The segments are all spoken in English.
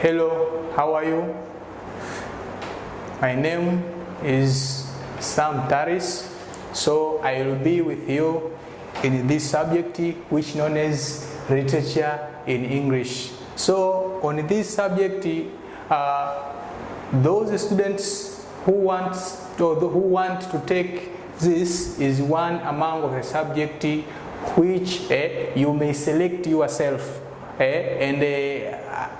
Hello, how are you? My name is Sam Taris. So I will be with you in this subject which known as literature in English. So on this subject, those students who want to take this is one among of the subject which you may select yourself, and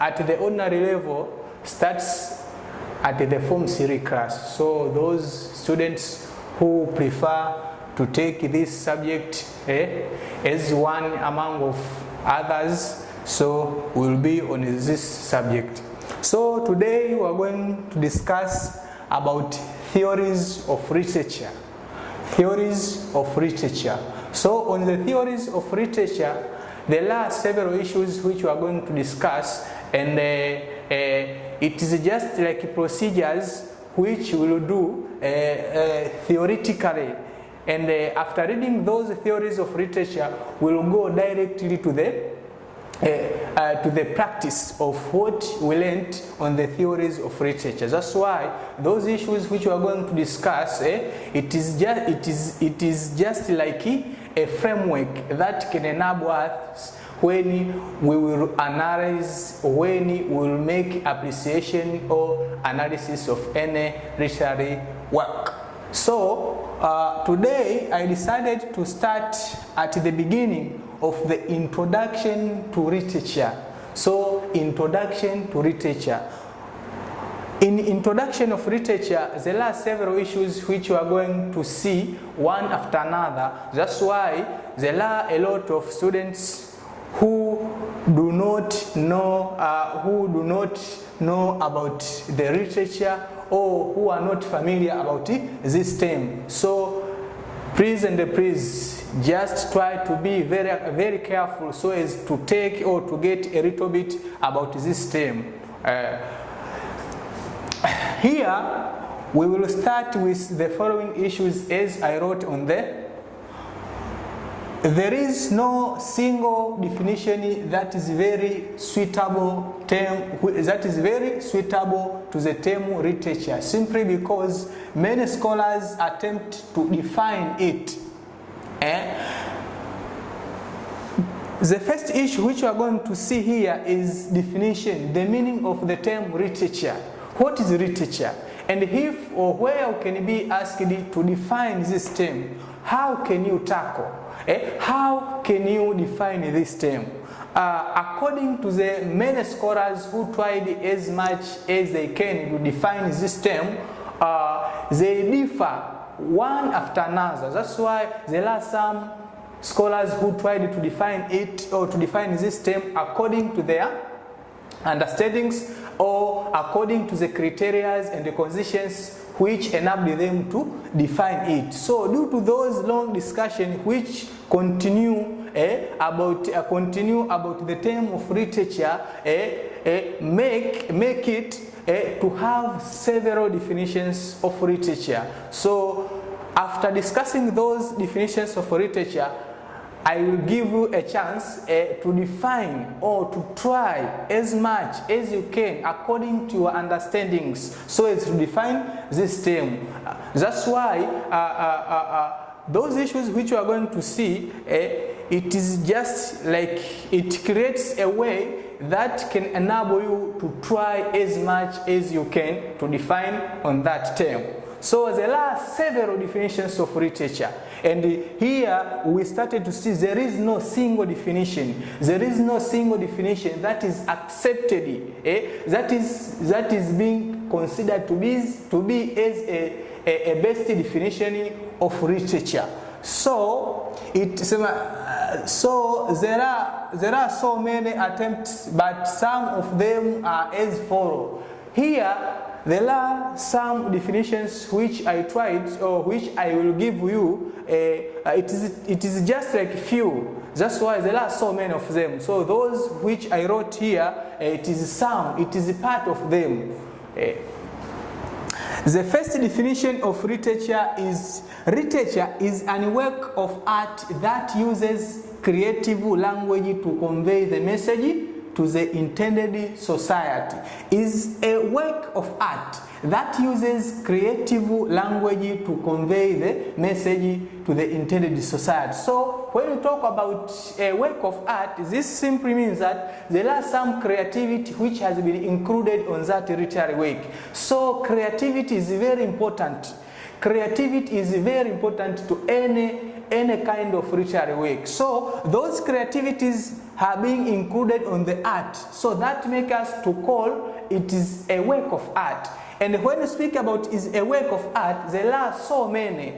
at the ordinary level starts at the Form 3 class. So those students who prefer to take this subject as one among of others, so will be on this subject. So today we are going to discuss about theories of literature. Theories of literature. So on the theories of literature, there are several issues which we are going to discuss, and it is just like procedures which we will do theoretically, and after reading those theories of literature, we will go directly to the practice of what we learned on the theories of literature. That's why those issues which we are going to discuss, it is just like a framework that can enable us when we will analyze, when we will make appreciation or analysis of any literary work. So today I decided to start at the beginning of the introduction to literature. So introduction to literature. In introduction of literature, there are several issues which we are going to see one after another. That's why there are a lot of students who do not know about the literature, or who are not familiar about this term. So please just try to be very careful so as to take or to get a little bit about this term. Here we will start with the following issues as I wrote on there. There is no single definition that is very suitable to the term literature, simply because many scholars attempt to define it. The first issue which we are going to see here is definition, the meaning of the term literature. What is literature? And if or where can you be asked to define this term, how can you tackle? How can you define this term? According to the many scholars who tried as much as they can to define this term, they differ one after another. That's why there are some scholars who tried to define it or to define this term according to their understandings or according to the criteria and the conditions which enable them to define it. So due to those long discussions which continue about the term of literature, make it to have several definitions of literature. So after discussing those definitions of literature, I will give you a chance to define or to try as much as you can according to your understandings so as to define this term. That's why those issues which you are going to see, it is just like it creates a way that can enable you to try as much as you can to define on that term. So there are several definitions of literature, and here we started to see there is no single definition. There is no single definition that is accepted, that is being considered to be as a best definition of literature. So there are so many attempts, but some of them are as follows. Here there are some definitions which I tried, or which I will give you. It is just like few. That's why there are so many of them. So those which I wrote here, it is part of them. The first definition of literature is a work of art that uses creative language to convey the message to the intended society is a work of art that uses creative language to convey the message to the intended society. So when we talk about a work of art, this simply means that there are some creativity which has been included on that literary work. So creativity is very important. Creativity is very important to any kind of literary work. So those creativities are being included on the art. So that makes us to call it is a work of art. And when we speak about is a work of art, there are so many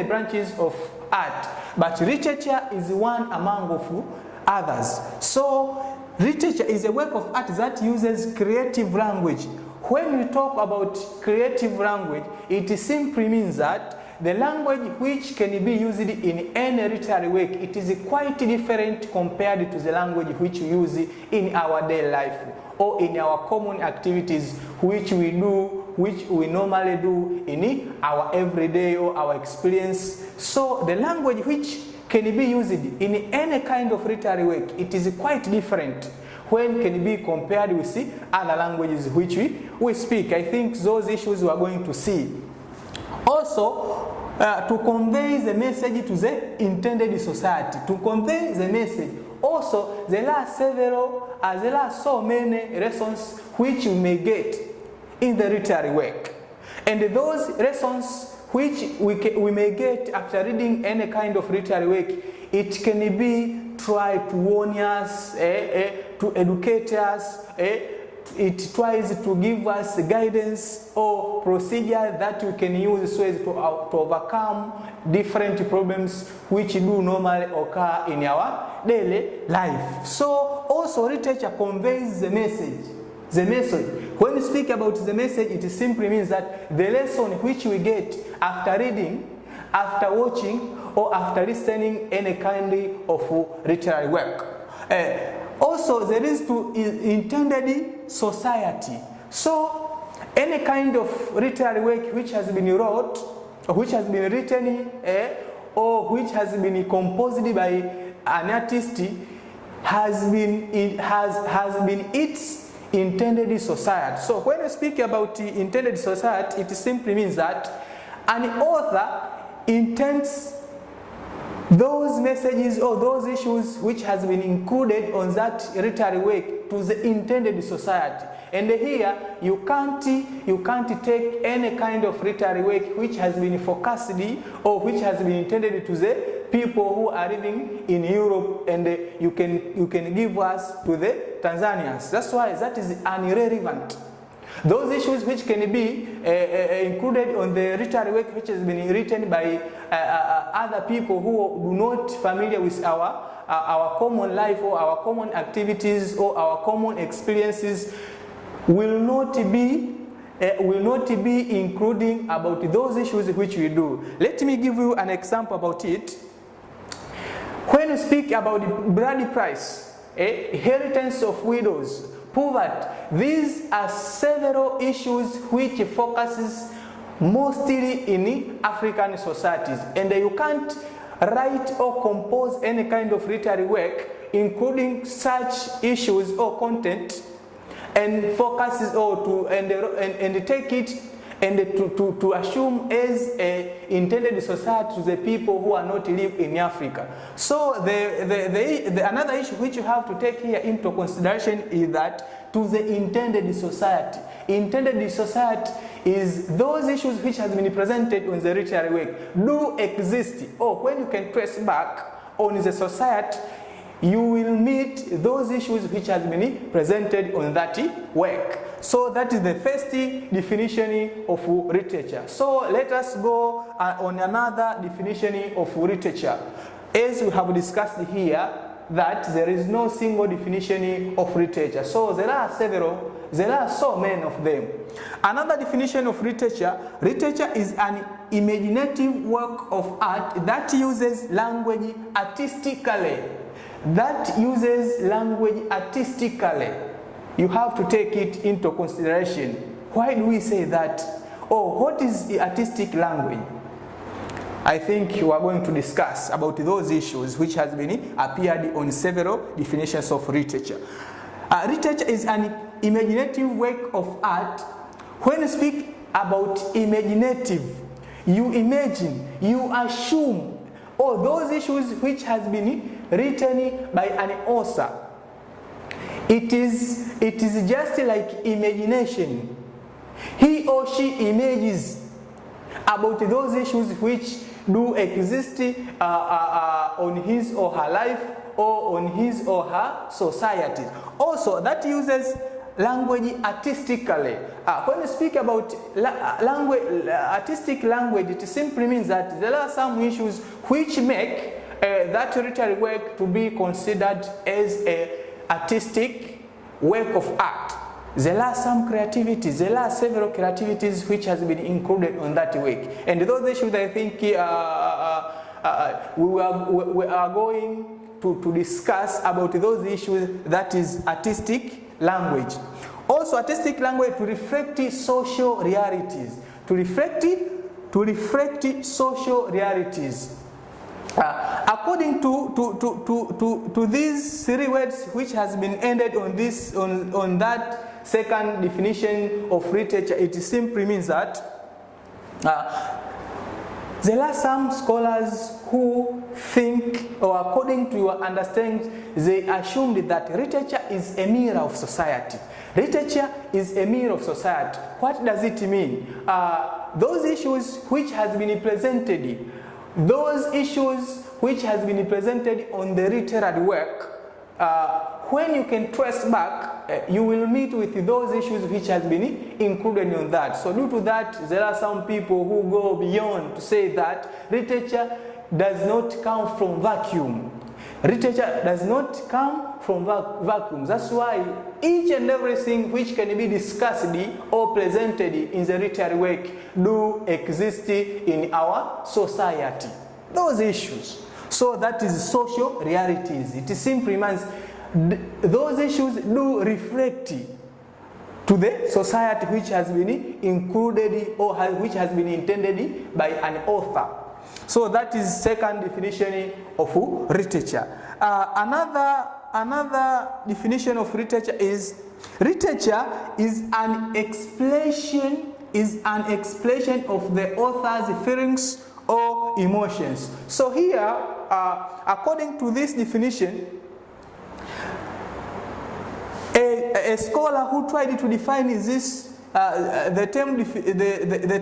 branches of art. But literature is one among of others. So literature is a work of art that uses creative language. When we talk about creative language, it simply means that the language which can be used in any literary work, it is quite different compared to the language which we use in our daily life or in our common activities which we normally do in our everyday or our experience. So the language which can be used in any kind of literary work, it is quite different when can be compared with other languages which we speak. I think those issues we are going to see. Also, to convey the message to the intended society, to convey the message. Also, there are so many lessons which you may get in the literary work. And those lessons which we may get after reading any kind of literary work, it can be try to warn us, to educate us, it tries to give us guidance or procedure that we can use so as to overcome different problems which do normally occur in our daily life. So also literature conveys the message. The message. When we speak about the message, it simply means that the lesson which we get after reading, after watching, or after listening any kind of literary work. Also, there is to intended society. So, any kind of literary work which has been wrote, or which has been written, or which has been composed by an artist, has been its intended society. So, when we speak about intended society, it simply means that an author intends those messages or those issues which has been included on that literary work to the intended society. And here you can't take any kind of literary work which has been focused or which has been intended to the people who are living in Europe, and you can give us to the Tanzanians. That's why that is irrelevant. Those issues which can be included on the literary work which has been written by other people who do not familiar with our common life or our common activities or our common experiences will not be including about those issues which we do. Let me give you an example about it. When we speak about the blood price, inheritance of widows, poverty, these are several issues which focuses mostly in African societies, and you can't write or compose any kind of literary work including such issues or content and focuses or and take it and to assume as a intended society to the people who are not live in Africa. So another issue which you have to take here into consideration is that to the intended society. Intended society is those issues which has been presented on the literary work do exist, or when you can trace back on the society, you will meet those issues which has been presented on that work. So that is the first definition of literature. So let us go on another definition of literature. As we have discussed here, that there is no single definition of literature. So there are so many of them. Another definition of literature is an imaginative work of art that uses language artistically. You have to take it into consideration. Why do we say that? Oh, what is the artistic language? I think we are going to discuss about those issues which has been appeared on several definitions of literature. Literature is an imaginative work of art. When you speak about imaginative, you imagine, you assume, those issues which has been written by an author. It is just like imagination. He or she images about those issues which do exist on his or her life or on his or her society. Also, that uses language artistically. When you speak about artistic language, it simply means that there are some issues which make that literary work to be considered as an artistic work of art. There are some creativities, there are several creativities which has been included on that work. And those issues, I think we are going to discuss about those issues, that is artistic language. Also, artistic language to reflect social realities. To reflect social realities. According to these three words which has been ended on that second definition of literature, it simply means that there are some scholars who think, or according to your understanding, they assumed that literature is a mirror of society. Literature is a mirror of society. What does it mean? Those issues which has been presented, those issues which has been presented on the literary work, when you can trace back, you will meet with those issues which has been included in that. So due to that, there are some people who go beyond to say that literature does not come from vacuum. Literature does not come from vacuum. That's why each and everything which can be discussed or presented in the literary work do exist in our society. Those issues. So that is social realities. It simply means those issues do reflect to the society which has been included or which has been intended by an author. So that is second definition of literature. Another definition of literature is an expression of the author's feelings or emotions. So here, according to this definition, a scholar who tried to define this, the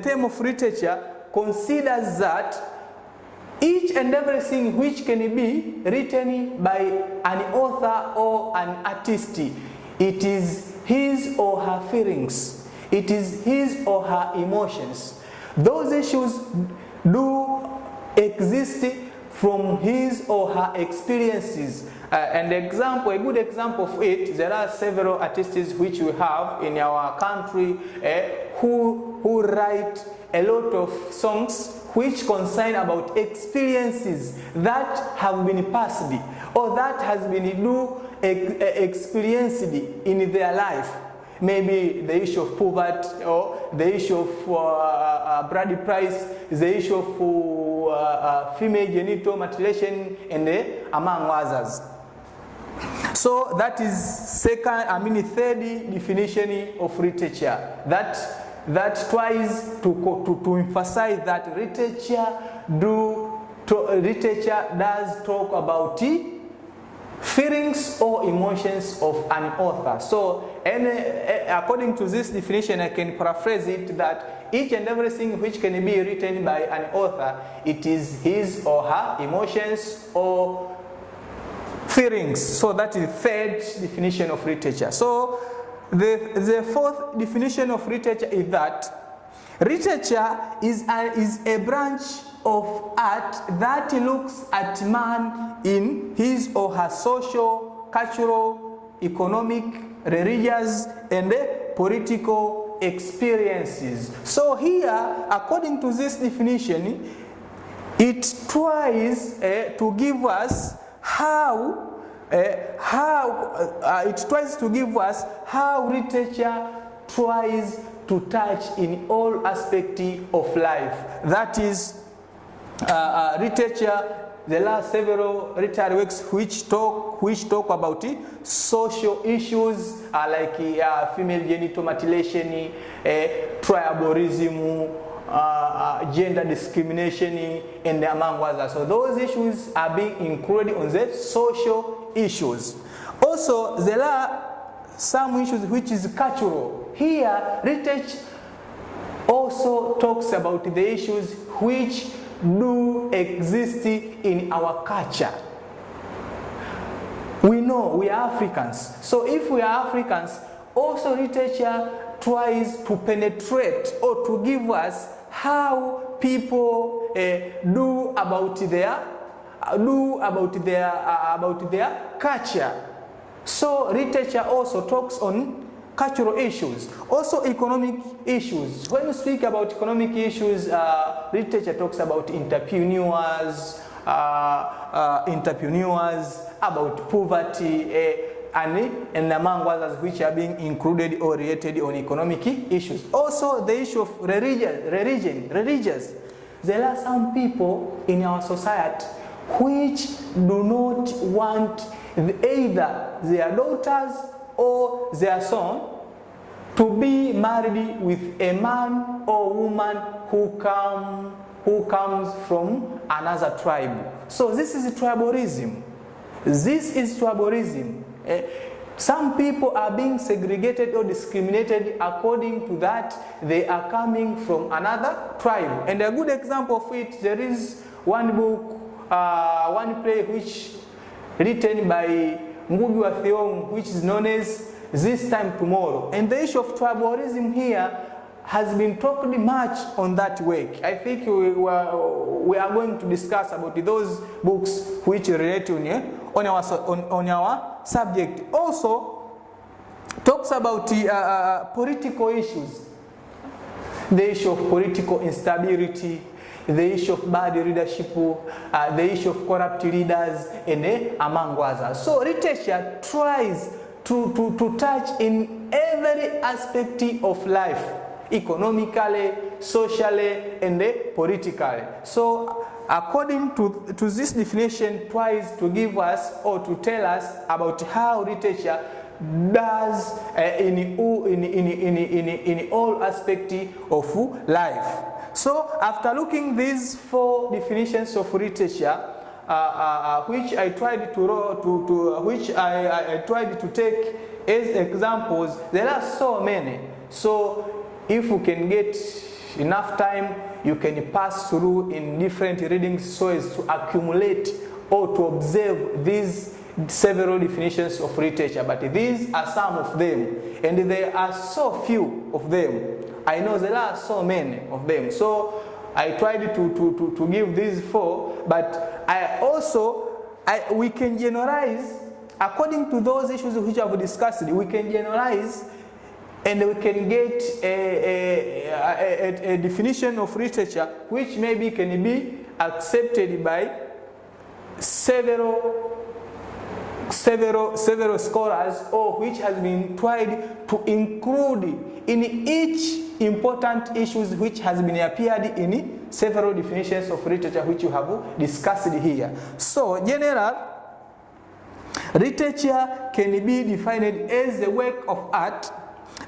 term of literature considers that each and everything which can be written by an author or an artist, it is his or her feelings, it is his or her emotions. Those issues do exist from his or her experiences. A good example of it, there are several artists which we have in our country who write a lot of songs which concern about experiences that have been passed or that has been experienced in their life. Maybe the issue of poverty or the issue of blood price, the issue of female genital mutilation, and among others. So that is third definition of literature. That tries to emphasize that literature does talk about feelings or emotions of an author. So according to this definition, I can paraphrase it that each and everything which can be written by an author, it is his or her emotions or feelings. So that is the third definition of literature. So the fourth definition of literature is that literature is a branch of art that looks at man in his or her social, cultural, economic, religious, and political experiences. So here, according to this definition, it tries to give us how literature tries to touch in all aspects of life. That is literature, there are several literary works which talk about social issues like female genital mutilation, tribalism, gender discrimination, and among others. So those issues are being included on the social issues. Also, there are some issues which is cultural. Here, literature also talks about the issues which do exist in our culture. We know we are Africans. So if we are Africans, also literature tries to penetrate or to give us how people do about their culture. So literature also talks on cultural issues, also economic issues. When we speak about economic issues, literature talks about entrepreneurs, about poverty, and among others which are being included or related on economic issues. Also the issue of religious. There are some people in our society which do not want either their daughters or their son to be married with a man or woman who comes from another tribe. So this is tribalism. Some people are being segregated or discriminated according to that they are coming from another tribe. And a good example of it, there is one book, one play which written by Ngugi wa Thiong'o, which is known as This Time Tomorrow. And the issue of tribalism here has been talked much on that work. I think we are going to discuss about those books which relate on our subject. Also talks about political issues, the issue of political instability, the issue of bad leadership, the issue of corrupt leaders, and among others. So literature tries to touch in every aspect of life, economically, socially, and politically. So according to this definition, tries to give us or to tell us about how literature does in all aspects of life. So after looking these 4 definitions of literature, which I tried to take as examples, there are so many. So if you can get enough time, you can pass through in different readings so as to accumulate or to observe these several definitions of literature. But these are some of them, and there are so few of them. I know there are so many of them. So I tried to give these 4, but we can generalize according to those issues which I have discussed. We can generalize and we can get a definition of literature which maybe can be accepted by several scholars, or which has been tried to include in each important issues which has been appeared in several definitions of literature which you have discussed here. So general literature can be defined as a work of art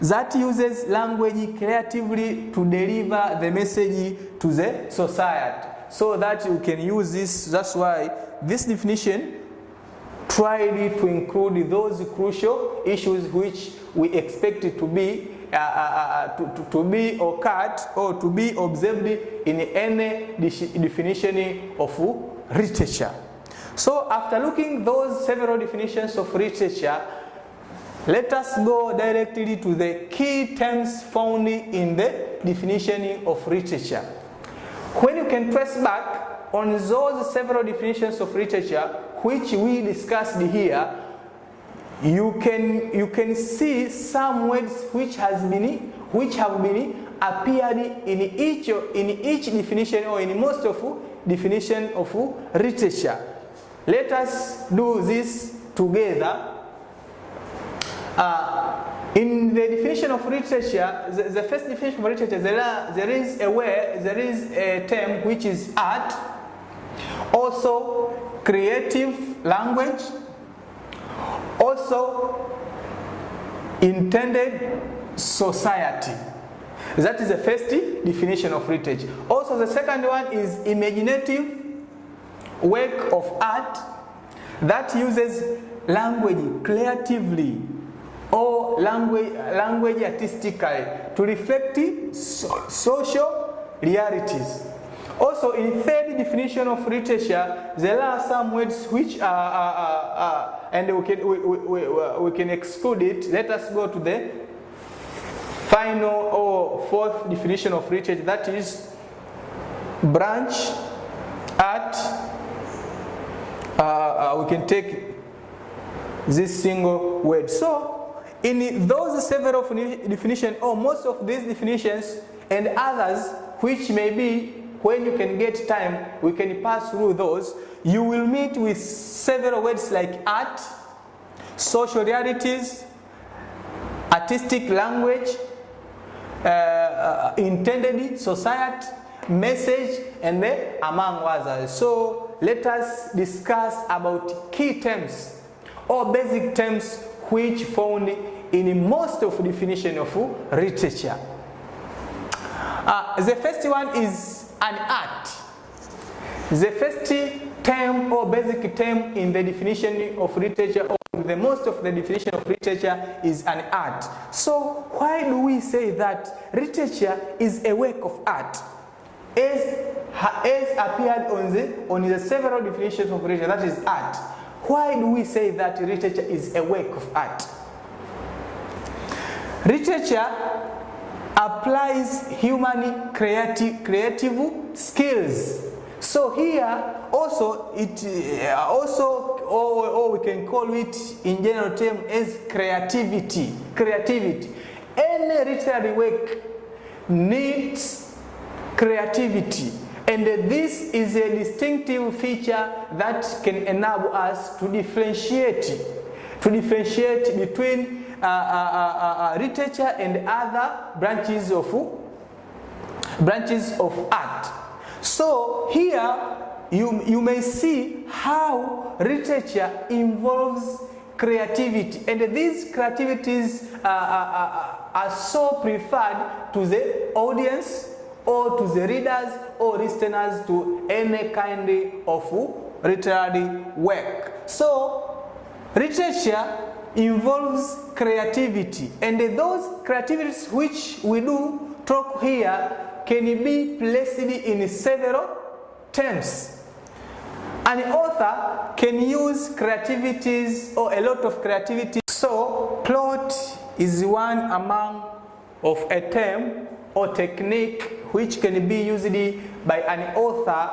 that uses language creatively to deliver the message to the society. So that you can use this. That's why this definition tried to include those crucial issues which we expect to be occurred or to be observed in any definition of literature. So after looking those several definitions of literature, let us go directly to the key terms found in the definition of literature. When you can trace back on those several definitions of literature which we discussed here, you can see some words which have been appeared in each definition, or in most of definition of literature. Let us do this together. In the definition of literature, the first definition of literature, there is a term which is art. also creative language, also intended society. That is the first definition of literature. Also the second one is imaginative work of art that uses language creatively or language artistically to reflect social realities. Also, in third definition of literature, there are some words which are and we can exclude it. Let us go to the final or fourth definition of literature, that is branch art. We can take this single word. So, in those several definitions, or most of these definitions and others which may be, when you can get time, we can pass through those, you will meet with several words like art, social realities, artistic language, intended society, message, and among others. So let us discuss about key terms or basic terms which found in most of definition of literature. The first one is an art. The first term or basic term in the definition of literature, or the most of the definition of literature, is an art. So why do we say that literature is a work of art? As appeared on the several definitions of literature, that is art. Why do we say that literature is a work of art? Literature applies human creative skills. So here also or we can call it in general term as creativity. Any literary work needs creativity, and this is a distinctive feature that can enable us to differentiate between literature and other branches of art. So here you may see how literature involves creativity, and these creativities are so preferred to the audience or to the readers or listeners to any kind of literary work. So literature involves creativity, and those creativities which we do talk here can be placed in several terms. An author can use creativities or a lot of creativity. So plot is one among of a term or technique which can be used by an author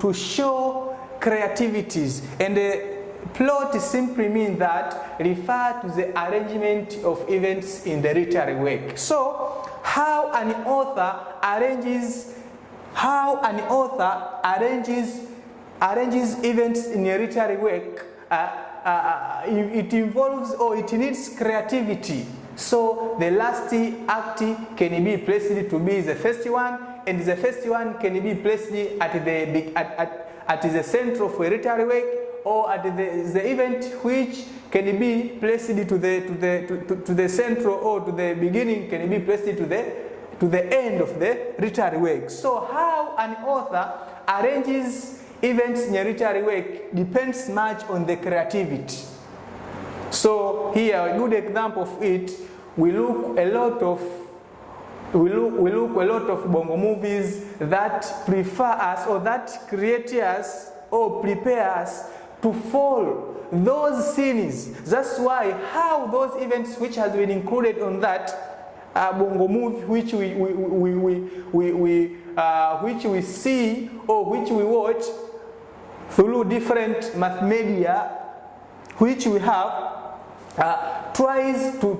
to show creativities. And plot simply means that refer to the arrangement of events in the literary work. So how an author arranges events in a literary work, it involves or it needs creativity. So the last act can be placed to be the first one, and the first one can be placed at the center of a literary work, or at the event which can be placed to the central, or to the beginning can be placed to the end of the literary work. So how an author arranges events in a literary work depends much on the creativity. So here a good example of it, we look a lot of bongo movies that prefer us, or that create us or prepare us to follow those scenes. That's why how those events which has been included on that bongo movie which we see or which we watch through different mass media which we have, tries to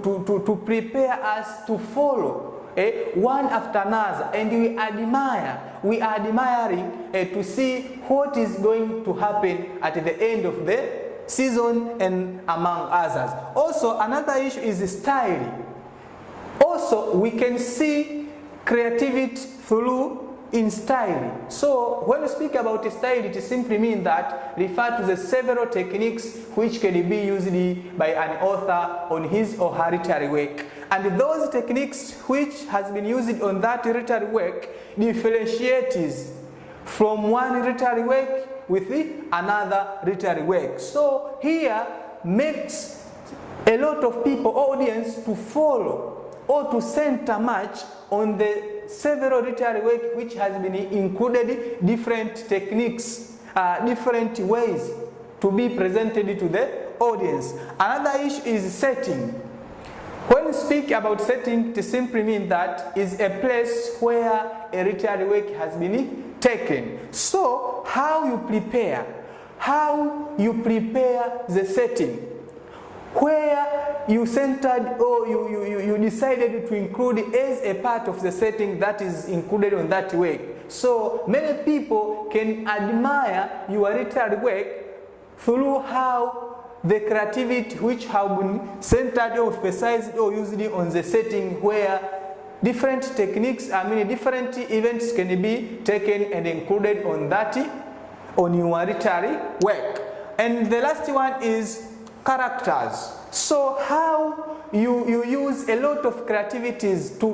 prepare us to follow one after another, and we are admiring to see what is going to happen at the end of the season, and among others. Also another issue is style. Also we can see creativity through in style. So when we speak about style, it simply means that refer to the several techniques which can be used by an author on his or her literary work. And those techniques which has been used on that literary work differentiates from one literary work with another literary work. So here makes a lot of people, audience, to follow or to center much on the several literary work which has been included different techniques, different ways to be presented to the audience. Another issue is setting. When we speak about setting, it simply means that is a place where a literary work has been taken. So how you prepare the setting, where you centered or you decided to include as a part of the setting that is included on that work. So many people can admire your literary work through how the creativity which have been centered or emphasized or used on the setting, where different techniques, different events can be taken and included on your literary work. And the last one is characters. So how you use a lot of creativities to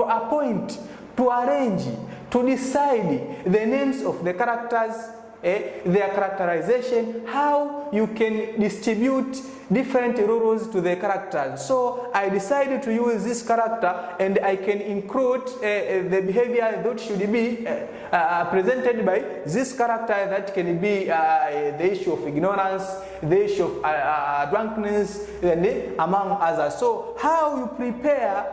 appoint, to arrange, to decide the names of the characters, their characterization, how you can distribute different roles to the characters. So I decided to use this character and I can include the behavior that should be presented by this character, that can be the issue of ignorance, the issue of drunkenness, and among others. So how you prepare,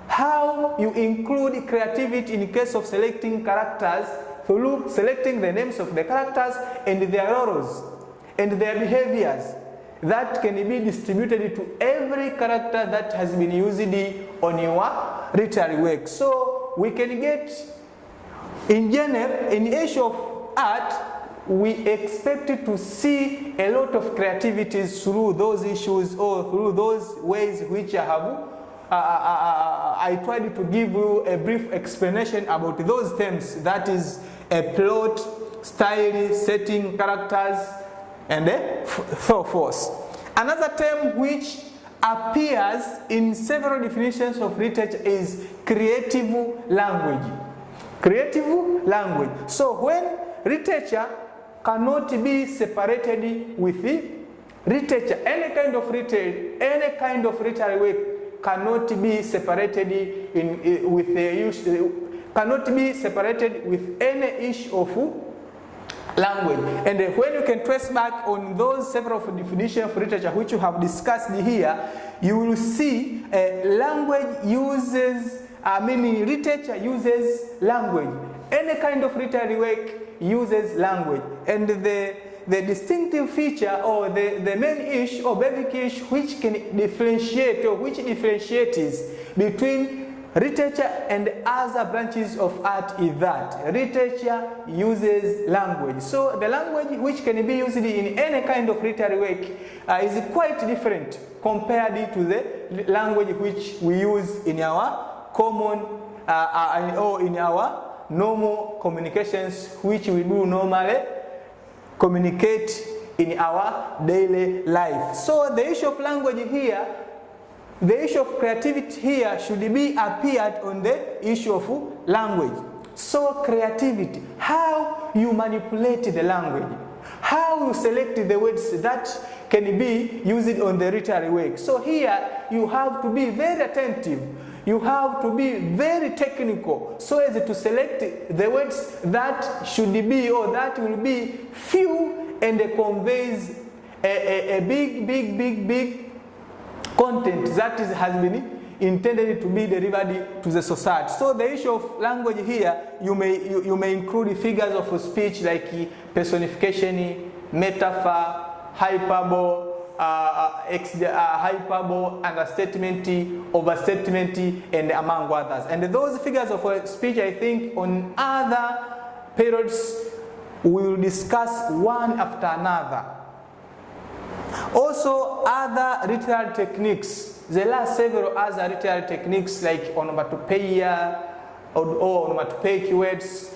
how you include creativity in case of selecting characters, through selecting the names of the characters and their roles and their behaviors that can be distributed to every character that has been used on your literary work. So we can get, in general, in the issue of art, we expect to see a lot of creativities through those issues or through those ways which I have I tried to give you a brief explanation about those terms, that is a plot, style, setting, characters, and so forth. Another term which appears in several definitions of literature is creative language. Creative language. So when literature cannot be separated with literature, any kind of literary work cannot be separated with any issue of language. And when you can trace back on those several definitions of literature which you have discussed here, you will see language uses, literature uses language. Any kind of literary work uses language. And the distinctive feature or the main issue or basic issue which can differentiate or which differentiates between literature and other branches of art is that literature uses language. So the language which can be used in any kind of literary work is quite different compared to the language which we use in our common or in our normal communications, which we do normally communicate in our daily life. So the issue of language here, the issue of creativity here should be appeared on the issue of language. So creativity, how you manipulate the language, how you select the words that can be used on the literary work. So here you have to be very attentive. You have to be very technical so as to select the words that should be or that will be few and conveys a big content that has been intended to be delivered to the society. So the issue of language here, you may include figures of speech like personification, metaphor, hyperbole, hyperbole, understatement, overstatement, and among others. And those figures of speech, I think, on other periods, we will discuss one after another. Also, other literary techniques. There are several other literary techniques like onomatopoeia, or onomatopoeic keywords.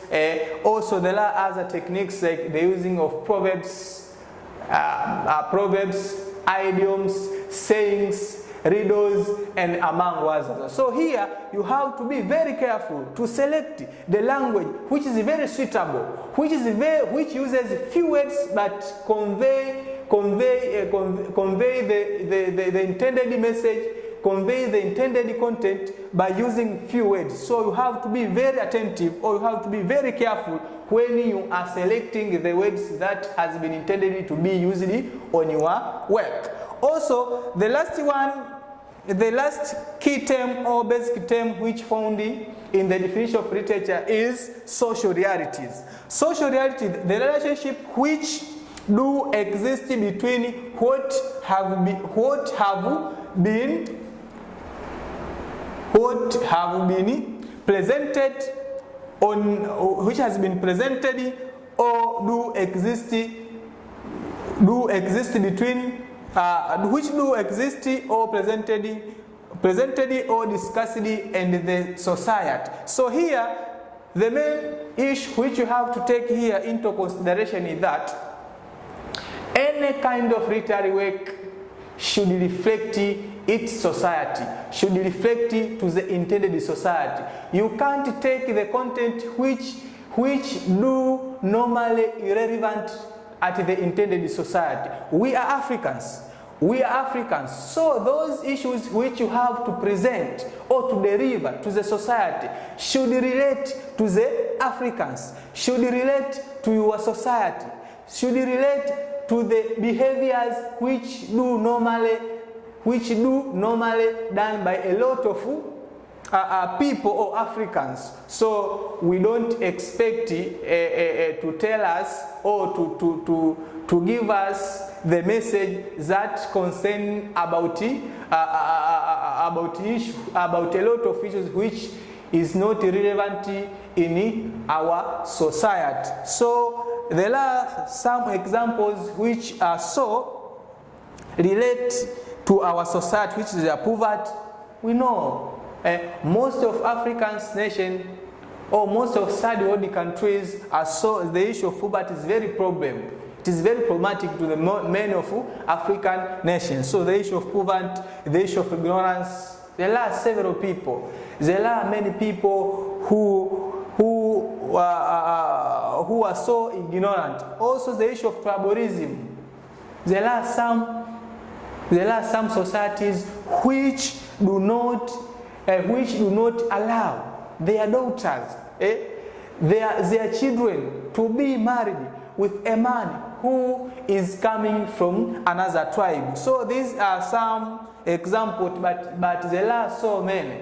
Also, there are other techniques like the using of proverbs, idioms, sayings, riddles, and among others. So here you have to be very careful to select the language which is very suitable, which uses few words but convey the intended message, convey the intended content by using few words. So you have to be very attentive, or you have to be very careful when you are selecting the words that has been intended to be used on your work. Also, the last key term or basic term which found in the definition of literature is social realities. Social reality, the relationship which do exist between what have been presented on, which has been presented, or do exist between which do exist or presented or discussed in the society. So here the main issue which you have to take here into consideration is that any kind of literary work should reflect its society, should reflect to the intended society. You can't take the content which do normally irrelevant at the intended society. We are Africans. So those issues which you have to present or to deliver to the society should relate to the Africans, should relate to your society, should relate to the behaviors which do normally done by a lot of people or Africans. So we don't expect to tell us or to give us the message that concern about a lot of issues which is not relevant in our society. So there are some examples which are so relate to our society, which is poverty. We know most of African nations or most of third world countries are so the issue of poverty is very problem. It is very problematic to the many of African nations. So the issue of poverty, the issue of ignorance, there are several people. There are many people who are so ignorant. Also the issue of tribalism. There are some societies which do not allow their daughters, their children to be married with a man who is coming from another tribe. So these are some examples, but there are so many.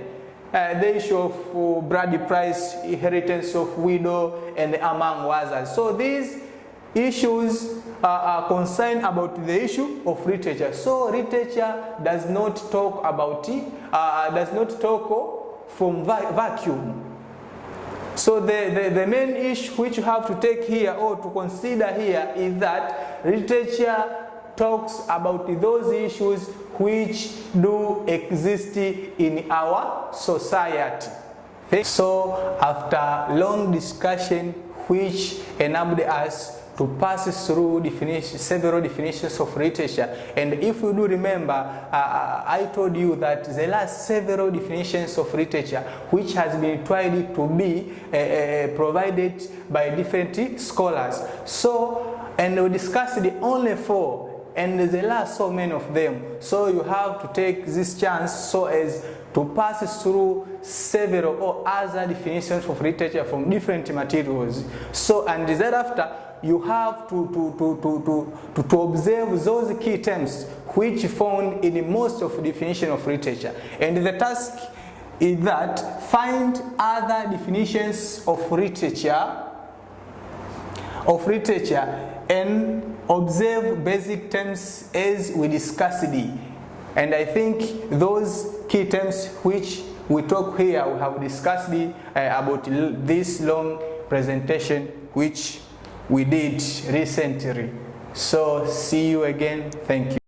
The issue of bride price, inheritance of widow, and among others. So these issues are concerned about the issue of literature. So literature does not talk about from vacuum. So the main issue which you have to take here or to consider here is that literature talks about those issues which do exist in our society. So after long discussion which enabled us to pass through several definitions of literature, and if you do remember, I told you that there are several definitions of literature which has been tried to be provided by different scholars. So, and we discussed only 4, and there are so many of them. So you have to take this chance so as to pass through several or other definitions of literature from different materials. So, and thereafter, you have to observe those key terms which found in most of the definition of literature. And the task is that find other definitions of literature and observe basic terms as we discussed it. And I think those key terms which we talk here, we have discussed about this long presentation which we did recently. So see you again. Thank you.